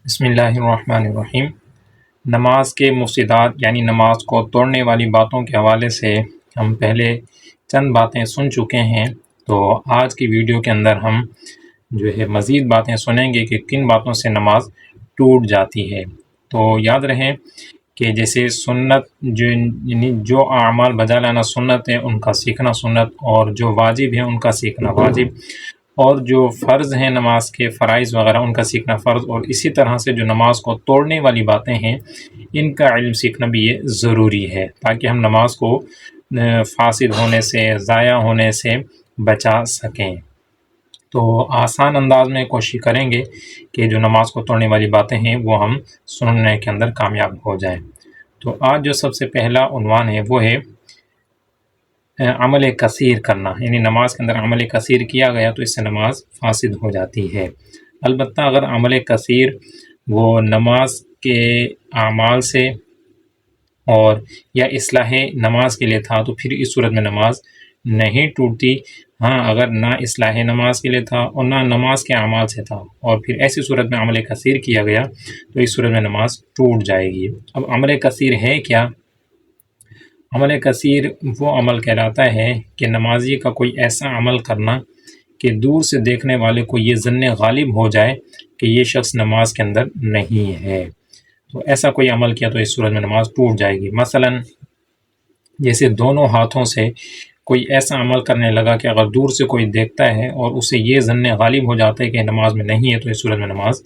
بسم اللہ الرحمن الرحیم۔ نماز کے مفسدات یعنی نماز کو توڑنے والی باتوں کے حوالے سے ہم پہلے چند باتیں سن چکے ہیں، تو آج کی ویڈیو کے اندر ہم مزید باتیں سنیں گے کہ کن باتوں سے نماز ٹوٹ جاتی ہے۔ تو یاد رہیں کہ جیسے سنت یعنی جو اعمال بجا لانا سنت ہے ان کا سیکھنا سنت، اور جو واجب ہے ان کا سیکھنا واجب، اور جو فرض ہیں نماز کے فرائض وغیرہ ان کا سیکھنا فرض، اور اسی طرح سے جو نماز کو توڑنے والی باتیں ہیں ان کا علم سیکھنا بھی یہ ضروری ہے، تاکہ ہم نماز کو فاسد ہونے سے، ضائع ہونے سے بچا سکیں۔ تو آسان انداز میں کوشش کریں گے کہ جو نماز کو توڑنے والی باتیں ہیں وہ ہم سننے کے اندر کامیاب ہو جائیں۔ تو آج جو سب سے پہلا عنوان ہے وہ ہے عمل کثیر کرنا، یعنی نماز کے اندر عمل کثیر کیا گیا تو اس سے نماز فاسد ہو جاتی ہے۔ البتہ اگر عمل کثیر وہ نماز کے اعمال سے اور یا اصلاح نماز کے لیے تھا تو پھر اس صورت میں نماز نہیں ٹوٹتی۔ ہاں، اگر نہ اصلاح نماز کے لیے تھا اور نہ نماز کے اعمال سے تھا اور پھر ایسی صورت میں عمل کثیر کیا گیا تو اس صورت میں نماز ٹوٹ جائے گی۔ اب عمل کثیر ہے کیا؟ عمل کثیر وہ عمل کہلاتا ہے کہ نمازی کا کوئی ایسا عمل کرنا کہ دور سے دیکھنے والے کو یہ ظن غالب ہو جائے کہ یہ شخص نماز کے اندر نہیں ہے، تو ایسا کوئی عمل کیا تو اس صورت میں نماز ٹوٹ جائے گی۔ مثلا جیسے دونوں ہاتھوں سے کوئی ایسا عمل کرنے لگا کہ اگر دور سے کوئی دیکھتا ہے اور اسے یہ ظن غالب ہو جاتا ہے کہ نماز میں نہیں ہے تو اس صورت میں نماز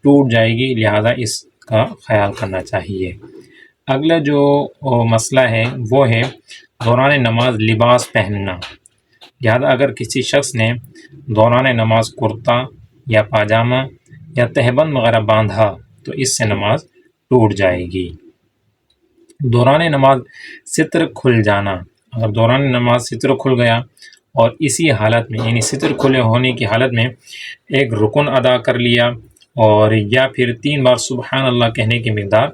ٹوٹ جائے گی، لہذا اس کا خیال کرنا چاہیے۔ اگلا جو مسئلہ ہے وہ ہے دوران نماز لباس پہننا۔ لہذا اگر کسی شخص نے دوران نماز کرتا یا پاجامہ یا تہبند وغیرہ باندھا تو اس سے نماز ٹوٹ جائے گی۔ دوران نماز ستر کھل جانا، اگر دوران نماز ستر کھل گیا اور اسی حالت میں یعنی ستر کھلے ہونے کی حالت میں ایک رکن ادا کر لیا اور یا پھر 3 بار سبحان اللہ کہنے کی مقدار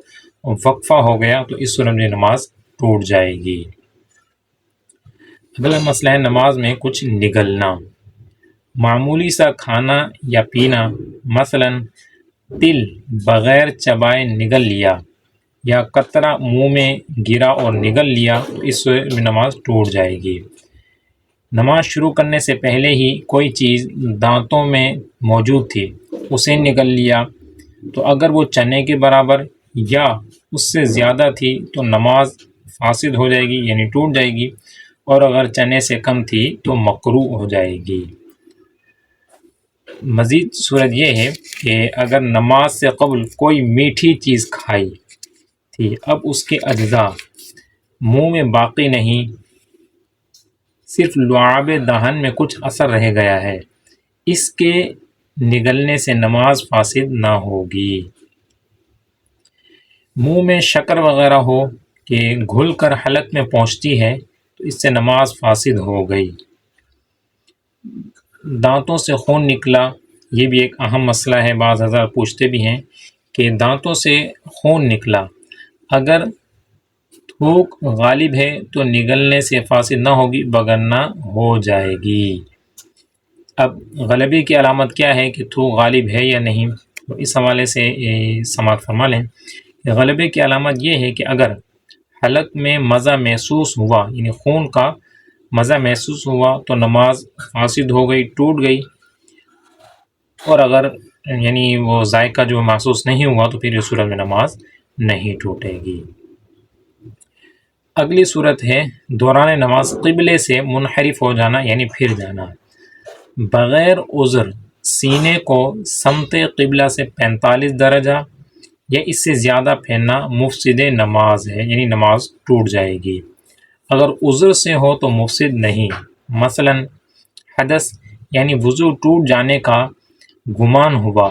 وقفہ ہو گیا تو اس صورت میں نماز ٹوٹ جائے گی۔ اگلا مسئلہ ہے نماز میں کچھ نگلنا۔ معمولی سا کھانا یا پینا، مثلا تل بغیر چبائے نگل لیا یا قطرہ منہ میں گرا اور نگل لیا تو اس صورت میں نماز ٹوٹ جائے گی۔ نماز شروع کرنے سے پہلے ہی کوئی چیز دانتوں میں موجود تھی، اسے نگل لیا تو اگر وہ چنے کے برابر یا اس سے زیادہ تھی تو نماز فاسد ہو جائے گی یعنی ٹوٹ جائے گی، اور اگر چنے سے کم تھی تو مکروہ ہو جائے گی۔ مزید صورت یہ ہے کہ اگر نماز سے قبل کوئی میٹھی چیز کھائی تھی، اب اس کے اجزاء منہ میں باقی نہیں، صرف لعاب دہن میں کچھ اثر رہ گیا ہے، اس کے نگلنے سے نماز فاسد نہ ہوگی۔ منہ میں شکر وغیرہ ہو کہ گھل کر حلق میں پہنچتی ہے تو اس سے نماز فاسد ہو گئی۔ دانتوں سے خون نکلا، یہ بھی ایک اہم مسئلہ ہے، بعض حضرات پوچھتے بھی ہیں کہ دانتوں سے خون نکلا، اگر تھوک غالب ہے تو نگلنے سے فاسد نہ ہوگی وگرنہ ہو جائے گی۔ اب غلبے کی علامت کیا ہے کہ تھوک غالب ہے یا نہیں، تو اس حوالے سے سماعت فرما لیں کہ غلبے کی علامت یہ ہے کہ اگر حلق میں مزہ محسوس ہوا یعنی خون کا مزہ محسوس ہوا تو نماز فاسد ہو گئی، ٹوٹ گئی، اور اگر یعنی وہ ذائقہ جو محسوس نہیں ہوا تو پھر اس صورت میں نماز نہیں ٹوٹے گی۔ اگلی صورت ہے دوران نماز قبلے سے منحرف ہو جانا یعنی پھر جانا۔ بغیر عذر سینے کو سمت قبلہ سے 45 درجہ یا اس سے زیادہ پھیرنا مفسد نماز ہے یعنی نماز ٹوٹ جائے گی۔ اگر عذر سے ہو تو مفسد نہیں، مثلا حدث یعنی وضو ٹوٹ جانے کا گمان ہوا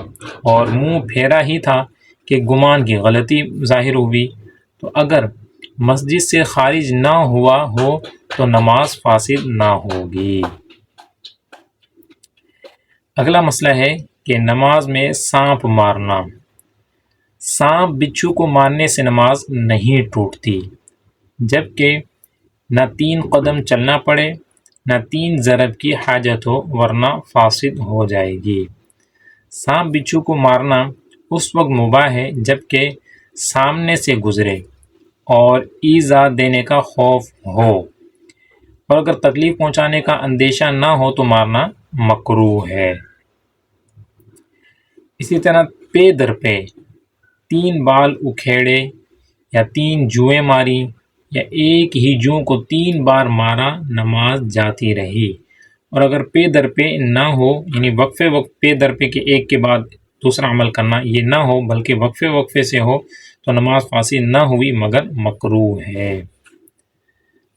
اور منہ پھیرا ہی تھا کہ گمان کی غلطی ظاہر ہوئی، تو اگر مسجد سے خارج نہ ہوا ہو تو نماز فاسد نہ ہوگی۔ اگلا مسئلہ ہے کہ نماز میں سانپ مارنا۔ سانپ بچھو کو مارنے سے نماز نہیں ٹوٹتی، جبکہ نہ 3 قدم چلنا پڑے نہ 3 ضرب کی حاجت ہو ورنہ فاسد ہو جائے گی۔ سانپ بچھو کو مارنا اس وقت مباح ہے جب کہ سامنے سے گزرے اور ایذا دینے کا خوف ہو، اور اگر تکلیف پہنچانے کا اندیشہ نہ ہو تو مارنا مکروہ ہے۔ اسی طرح پے در پے 3 بال اکھیڑے یا 3 جوئیں ماری یا ایک ہی جوں کو 3 بار مارا، نماز جاتی رہی۔ اور اگر پے در پے نہ ہو، یعنی وقفے پے در پے کے ایک کے بعد دوسرا عمل کرنا، یہ نہ ہو بلکہ وقفے سے ہو تو نماز فاسد نہ ہوئی مگر مکروہ ہے۔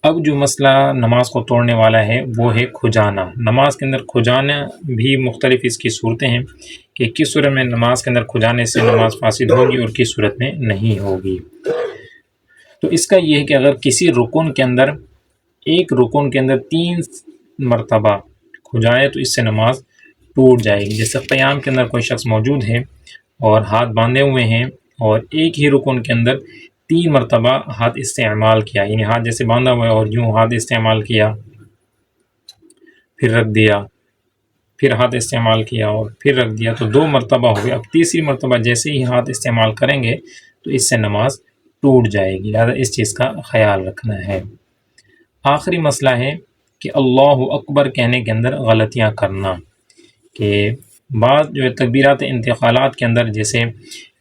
اب جو مسئلہ نماز کو توڑنے والا ہے وہ ہے کھجانا۔ نماز کے اندر کھجانا بھی مختلف اس کی صورتیں ہیں کہ کس صورت میں نماز کے اندر کھجانے سے نماز فاسد ہوگی اور کس صورت میں نہیں ہوگی۔ تو اس کا یہ ہے کہ اگر کسی رکن کے اندر، ایک رکن کے اندر 3 مرتبہ کھجائے تو اس سے نماز ٹوٹ جائے گی۔ جیسے قیام کے اندر کوئی شخص موجود ہے اور ہاتھ باندھے ہوئے ہیں اور ایک ہی رکن کے اندر 3 مرتبہ ہاتھ استعمال کیا، یعنی ہاتھ جیسے باندھا ہوا ہے اور یوں ہاتھ استعمال کیا، پھر رکھ دیا، پھر ہاتھ استعمال کیا اور پھر رکھ دیا، تو 2 مرتبہ ہو گیا۔ اب تیسری مرتبہ جیسے ہی ہاتھ استعمال کریں گے تو اس سے نماز ٹوٹ جائے گی، لہذا اس چیز کا خیال رکھنا ہے۔ آخری مسئلہ ہے کہ اللہ اکبر کہنے کے اندر غلطیاں کرنا، کہ بعض جو ہے تکبیرات انتقالات کے اندر جیسے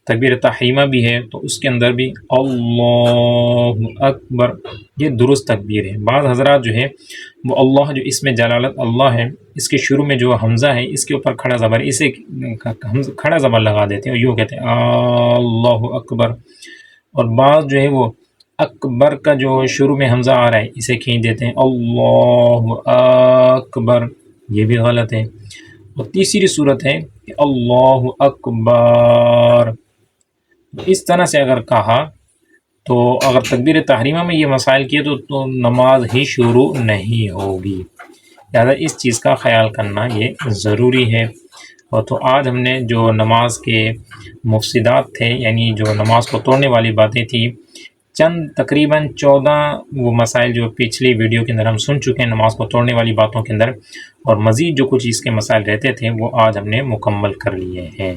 تکبیر تحریمہ بھی ہے تو اس کے اندر بھی اللہ اکبر یہ درست تکبیر ہے۔ بعض حضرات جو ہے وہ اللہ جو اس میں جلالت اللہ ہے، اس کے شروع میں جو حمزہ ہے اس کے اوپر کھڑا زبر، اسے کھڑا زبر لگا دیتے ہیں اور یوں کہتے ہیں اللہ اکبر، اور بعض جو ہے وہ اکبر کا جو شروع میں حمزہ آ رہا ہے اسے کھینچ دیتے ہیں اللہ اکبر، یہ بھی غلط ہے۔ اور تیسری صورت ہے کہ اللہ اکبر، اس طرح سے اگر کہا تو اگر تکبیر تحریمہ میں یہ مسائل کیے تو نماز ہی شروع نہیں ہوگی، لہذا اس چیز کا خیال کرنا یہ ضروری ہے۔ اور تو آج ہم نے جو نماز کے مفسدات تھے، یعنی جو نماز کو توڑنے والی باتیں تھیں، چند تقریباً 14 وہ مسائل جو پچھلی ویڈیو کے اندر ہم سن چکے ہیں نماز کو توڑنے والی باتوں کے اندر، اور مزید جو کچھ اس کے مسائل رہتے تھے وہ آج ہم نے مکمل کر لیے ہیں۔